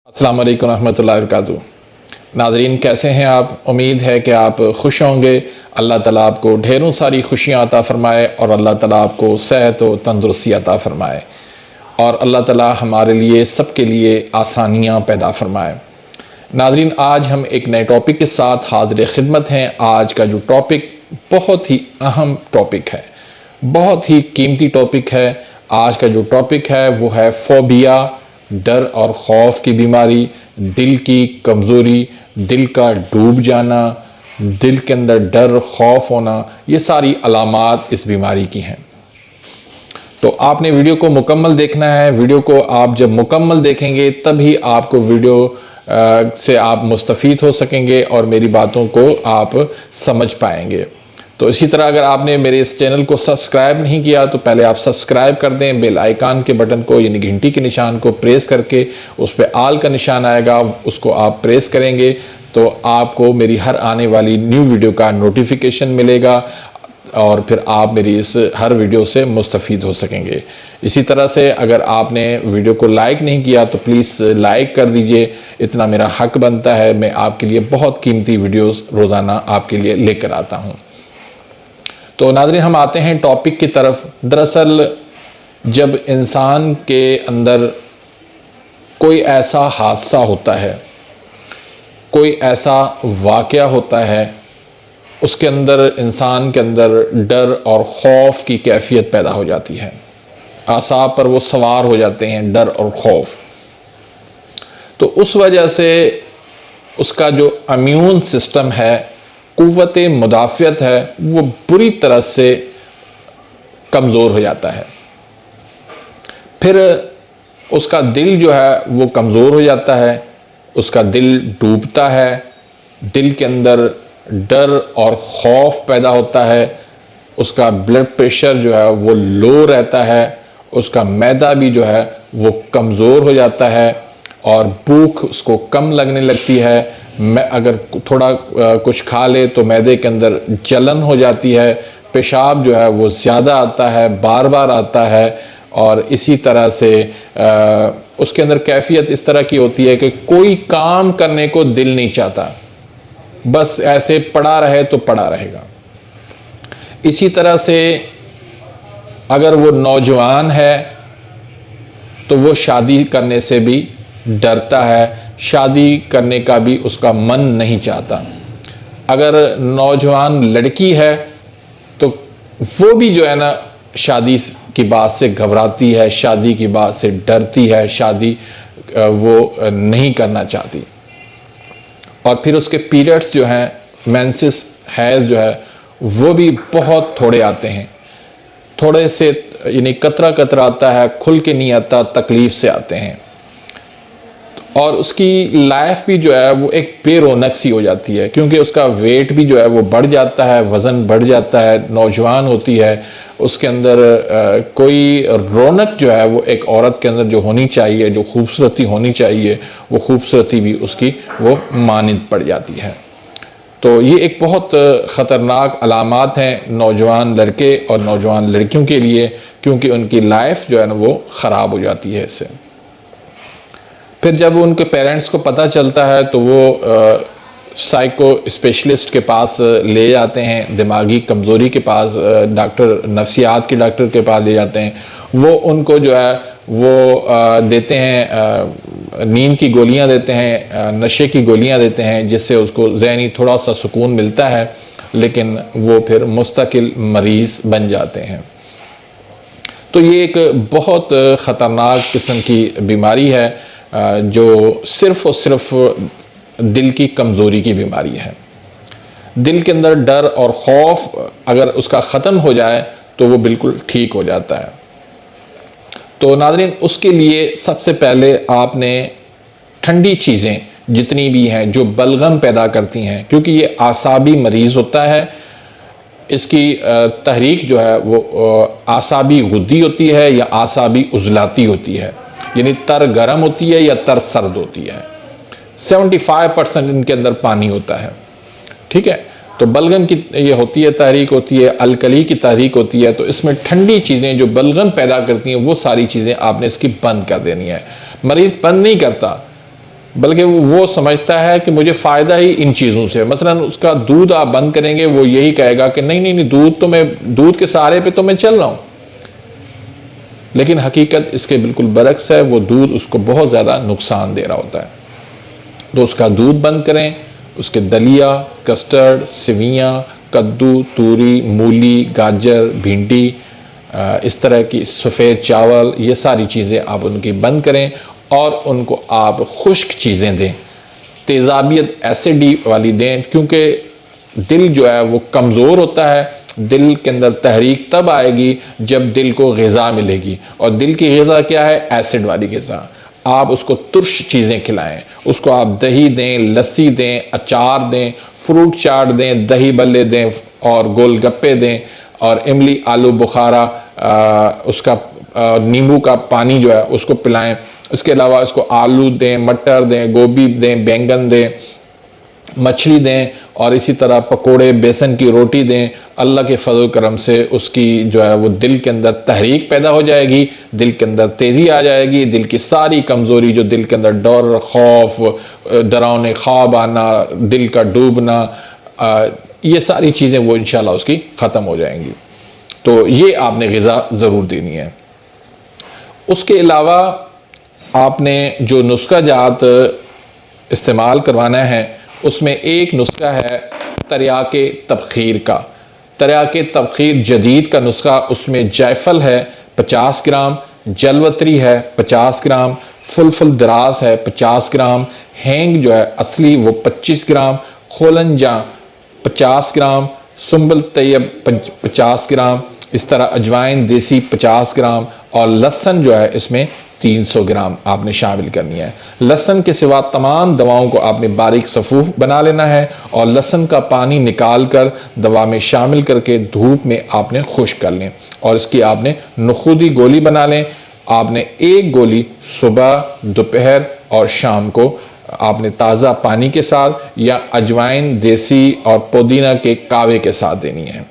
अस्सलाम वालेकुम रहमतुल्लाहि व बरकातुहू। नाज़रीन, कैसे हैं आप? उम्मीद है कि आप खुश होंगे। अल्लाह ताला आपको ढेरों सारी खुशियाँ अता फ़रमाए और अल्लाह ताला आपको सेहत व तंदुरुस्ती अता फ़रमाए और अल्लाह ताला हमारे लिए सबके लिए आसानियाँ पैदा फ़रमाए। नाज़रीन, आज हम एक नए टॉपिक के साथ हाज़िर खिदमत हैं। आज का जो टॉपिक बहुत ही अहम टॉपिक है, बहुत ही कीमती टॉपिक है। आज का जो टॉपिक है वो है फोबिया, डर और खौफ की बीमारी, दिल की कमज़ोरी, दिल का डूब जाना, दिल के अंदर डर खौफ होना, ये सारी अलामात इस बीमारी की हैं। तो आपने वीडियो को मुकम्मल देखना है। वीडियो को आप जब मुकम्मल देखेंगे तभी आपको वीडियो से आप मुस्तफ़ीद हो सकेंगे और मेरी बातों को आप समझ पाएंगे। तो इसी तरह अगर आपने मेरे इस चैनल को सब्सक्राइब नहीं किया तो पहले आप सब्सक्राइब कर दें। बेल आइकन के बटन को यानी घंटी के निशान को प्रेस करके उस पर आल का निशान आएगा, उसको आप प्रेस करेंगे तो आपको मेरी हर आने वाली न्यू वीडियो का नोटिफिकेशन मिलेगा और फिर आप मेरी इस हर वीडियो से मुस्तफ़ीद हो सकेंगे। इसी तरह से अगर आपने वीडियो को लाइक नहीं किया तो प्लीज़ लाइक कर दीजिए, इतना मेरा हक बनता है। मैं आपके लिए बहुत कीमती वीडियोस रोज़ाना आपके लिए लेकर आता हूँ। तो नाज़रीन, हम आते हैं टॉपिक की तरफ। दरअसल जब इंसान के अंदर कोई ऐसा हादसा होता है, कोई ऐसा वाक़या होता है, उसके अंदर इंसान के अंदर डर और खौफ की कैफियत पैदा हो जाती है। आसाब पर वो सवार हो जाते हैं डर और खौफ। तो उस वजह से उसका जो इम्यून सिस्टम है, कुव्वत मुदाफ़ियत है, वो बुरी तरह से कमज़ोर हो जाता है। फिर उसका दिल जो है वो कमज़ोर हो जाता है, उसका दिल डूबता है, दिल के अंदर डर और खौफ पैदा होता है, उसका ब्लड प्रेशर जो है वो लो रहता है, उसका मैदा भी जो है वो कमज़ोर हो जाता है और भूख उसको कम लगने लगती है। मैं अगर थोड़ा कुछ खा ले तो मैदे के अंदर जलन हो जाती है, पेशाब जो है वो ज़्यादा आता है, बार बार आता है और इसी तरह से उसके अंदर कैफियत इस तरह की होती है कि कोई काम करने को दिल नहीं चाहता, बस ऐसे पड़ा रहे तो पड़ा रहेगा। इसी तरह से अगर वो नौजवान है तो वो शादी करने से भी डरता है, शादी करने का भी उसका मन नहीं चाहता। अगर नौजवान लड़की है तो वो भी जो है ना शादी की बात से घबराती है, शादी की बात से डरती है, शादी वो नहीं करना चाहती। और फिर उसके पीरियड्स जो हैं, मेंसेस हैज़ जो है वो भी बहुत थोड़े आते हैं, थोड़े से यानी कतरा कतरा आता है, खुल के नहीं आता, तकलीफ से आते हैं। और उसकी लाइफ भी जो है वो एक बेरौनक सी हो जाती है क्योंकि उसका वेट भी जो है वो बढ़ जाता है, वज़न बढ़ जाता है, नौजवान होती है, उसके अंदर कोई रौनक जो है वो एक औरत के अंदर जो होनी चाहिए, जो खूबसूरती होनी चाहिए, वो खूबसूरती भी उसकी वो मानिंद पड़ जाती है। तो ये एक बहुत ख़तरनाक अलामात हैं नौजवान लड़के और नौजवान लड़कियों के लिए, क्योंकि उनकी लाइफ जो है ना वो ख़राब हो जाती है इससे। फिर जब उनके पेरेंट्स को पता चलता है तो वो साइको स्पेशलिस्ट के पास ले जाते हैं, दिमागी कमज़ोरी के पास, डॉक्टर नफ्सियात के डॉक्टर के पास ले जाते हैं। वो उनको जो है वो देते हैं, नींद की गोलियां देते हैं, नशे की गोलियां देते हैं, जिससे उसको ज़हनी थोड़ा सा सुकून मिलता है, लेकिन वो फिर मुस्तकिल मरीज़ बन जाते हैं। तो ये एक बहुत ख़तरनाक किस्म की बीमारी है जो सिर्फ़ और सिर्फ दिल की कमज़ोरी की बीमारी है। दिल के अंदर डर और खौफ अगर उसका ख़त्म हो जाए तो वो बिल्कुल ठीक हो जाता है। तो नाज़रीन, उसके लिए सबसे पहले आपने ठंडी चीज़ें जितनी भी हैं जो बलगम पैदा करती हैं, क्योंकि ये आसाबी मरीज़ होता है, इसकी तहरीक जो है वो आसाबी गुद्दी होती है या आसाबी उजलाती होती है, यानी तर गर्म होती है या तर सर्द होती है। 75% इनके अंदर पानी होता है, ठीक है। तो बलगम की ये होती है, तहरीक होती है, अलकली की तहरीक होती है। तो इसमें ठंडी चीज़ें जो बलगम पैदा करती हैं वो सारी चीज़ें आपने इसकी बंद कर देनी है। मरीज़ बंद नहीं करता, बल्कि वो समझता है कि मुझे फ़ायदा ही इन चीज़ों से। मसलन उसका दूध आप बंद करेंगे, वो यही कहेगा कि नहीं नहीं नहीं, दूध तो मैं, दूध के सहारे पे तो मैं चल रहा हूँ। लेकिन हकीकत इसके बिल्कुल बरक्स है, वो दूध उसको बहुत ज़्यादा नुकसान दे रहा होता है। तो उसका दूध बंद करें, उसके दलिया, कस्टर्ड, सेवियाँ, कद्दू, तूरी, मूली, गाजर, भिंडी, इस तरह की सफ़ेद चावल, ये सारी चीज़ें आप उनकी बंद करें और उनको आप खुश्क चीज़ें दें, तेज़ाबियत एसिडी वाली दें, क्योंकि दिल जो है वो कमज़ोर होता है। दिल के अंदर तहरीक तब आएगी जब दिल को ग़िज़ा मिलेगी, और दिल की ग़िज़ा क्या है? एसिड वाली ग़िज़ा। आप उसको तुर्श चीज़ें खिलाएं, उसको आप दही दें, लस्सी दें, अचार दें, फ्रूट चाट दें, दही बल्ले दें और गोलगप्पे दें, और इमली आलू बुखारा, उसका नींबू का पानी जो है उसको पिलाएं। इसके अलावा इसको आलू दें, मटर दें, गोभी दें, बैंगन दें, मछली दें, और इसी तरह पकोड़े, बेसन की रोटी दें। अल्लाह के फजल करम से उसकी जो है वो दिल के अंदर तहरीक पैदा हो जाएगी, दिल के अंदर तेज़ी आ जाएगी, दिल की सारी कमज़ोरी जो दिल के अंदर डर, खौफ, डरावने ख्वाब आना, दिल का डूबना, ये सारी चीज़ें वो इंशाल्लाह उसकी ख़त्म हो जाएंगी। तो ये आपने ग़िज़ा ज़रूर देनी है। उसके अलावा आपने जो नुस्खा जात इस्तेमाल करवाना है, उसमें एक नुस्खा है तरियाके तबखीर का। तरियाके तबखीर जदीद का नुस्खा, उसमें जायफल है 50 ग्राम, जलवतरी है 50 ग्राम, फुलफुल दराज है 50 ग्राम, हैंग जो है असली वो 25 ग्राम, खोलंजा 50 ग्राम, सुंबल तैयब 50 ग्राम, इस तरह अजवाइन देसी 50 ग्राम, और लहसुन जो है इसमें 300 ग्राम आपने शामिल करनी है। लहसुन के सिवा तमाम दवाओं को आपने बारीक सफ़ूफ बना लेना है, और लहसुन का पानी निकाल कर दवा में शामिल करके धूप में आपने खुश्क कर लें, और इसकी आपने नखूदी गोली बना लें। आपने एक गोली सुबह, दोपहर और शाम को आपने ताज़ा पानी के साथ या अजवाइन देसी और पुदीना के कावे के साथ देनी है।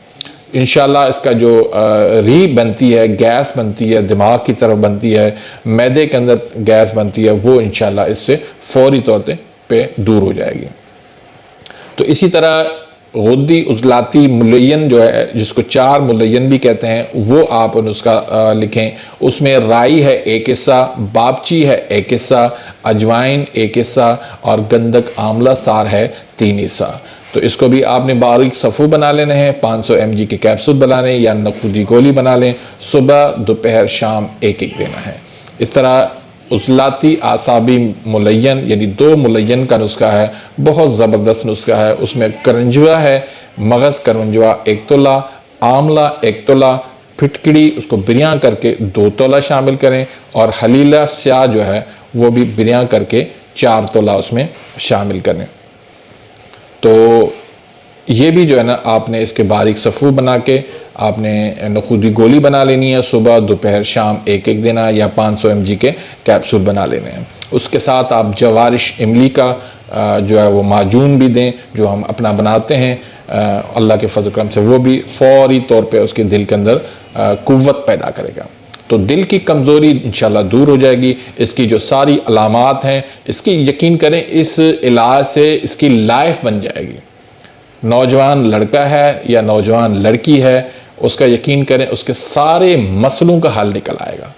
इंशाल्लाह इसका जो री बनती है, गैस बनती है, दिमाग की तरफ बनती है, मैदे के अंदर गैस बनती है, वो इंशाल्लाह इससे फौरी तौर पे दूर हो जाएगी। तो इसी तरह गुद्दी उजलाती मुलय्यन जो है, जिसको 4 मुलय्यन भी कहते हैं, वो आप उसका लिखें। उसमें राई है 1 हिस्सा, बापची है 1 हिस्सा, अजवाइन 1 हिस्सा, और गंधक आंवला सार है 3 हिस्सा। तो इसको भी आपने बारीक सफ़ू बना लेने हैं। 500 mg के कैप्सूल बना लें या नखूदी गोली बना लें। सुबह, दोपहर, शाम एक देना है। इस तरह उजलाती आसाबी मुलय्यन यानी 2 मुलय्यन का नुस्खा है, बहुत ज़बरदस्त नुस्खा है। उसमें करंजुआ है, मगज़ करंजुआ 1 तोला, आंवला 1 तोला, फिटकड़ी उसको बिरियां करके 2 तोला शामिल करें, और हलीला स्याह जो है वो भी बिरियां करके 4 तोला उसमें शामिल करें। तो ये भी जो है ना आपने इसके बारीक सफ़ू बना के आपने नखूदी गोली बना लेनी है। सुबह, दोपहर, शाम एक देना, या 500 mg के कैप्सूल बना लेने हैं। उसके साथ आप जवारिश इमली का जो है वो माजून भी दें, जो हम अपना बनाते हैं अल्लाह के फजल करम से, वो भी फौरी तौर पे उसके दिल के अंदर कुव्वत पैदा करेगा। तो दिल की कमज़ोरी इंशाल्लाह दूर हो जाएगी। इसकी जो सारी अलामात हैं, इसकी यकीन करें, इस इलाज से इसकी लाइफ बन जाएगी। नौजवान लड़का है या नौजवान लड़की है, उसका यकीन करें उसके सारे मसलों का हल निकल आएगा।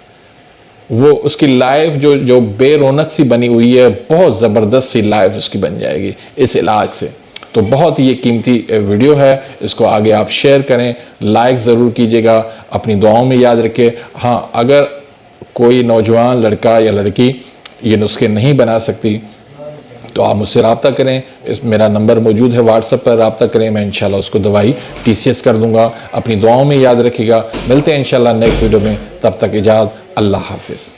वो उसकी लाइफ जो बेरौनक सी बनी हुई है, बहुत ज़बरदस्त सी लाइफ उसकी बन जाएगी इस इलाज से। तो बहुत ही ये कीमती वीडियो है, इसको आगे आप शेयर करें, लाइक ज़रूर कीजिएगा, अपनी दुआओं में याद रखें। हाँ, अगर कोई नौजवान लड़का या लड़की ये नुस्खे नहीं बना सकती तो आप मुझसे रब्ता करें। मेरा नंबर मौजूद है, व्हाट्सएप पर रब्ता करें, मैं इंशाल्लाह उसको दवाई TCS कर दूंगा। अपनी दुआओं में याद रखिएगा। मिलते हैं इंशाल्लाह नेक्स्ट वीडियो में, तब तक इजाज़त, अल्लाह हाफिज़।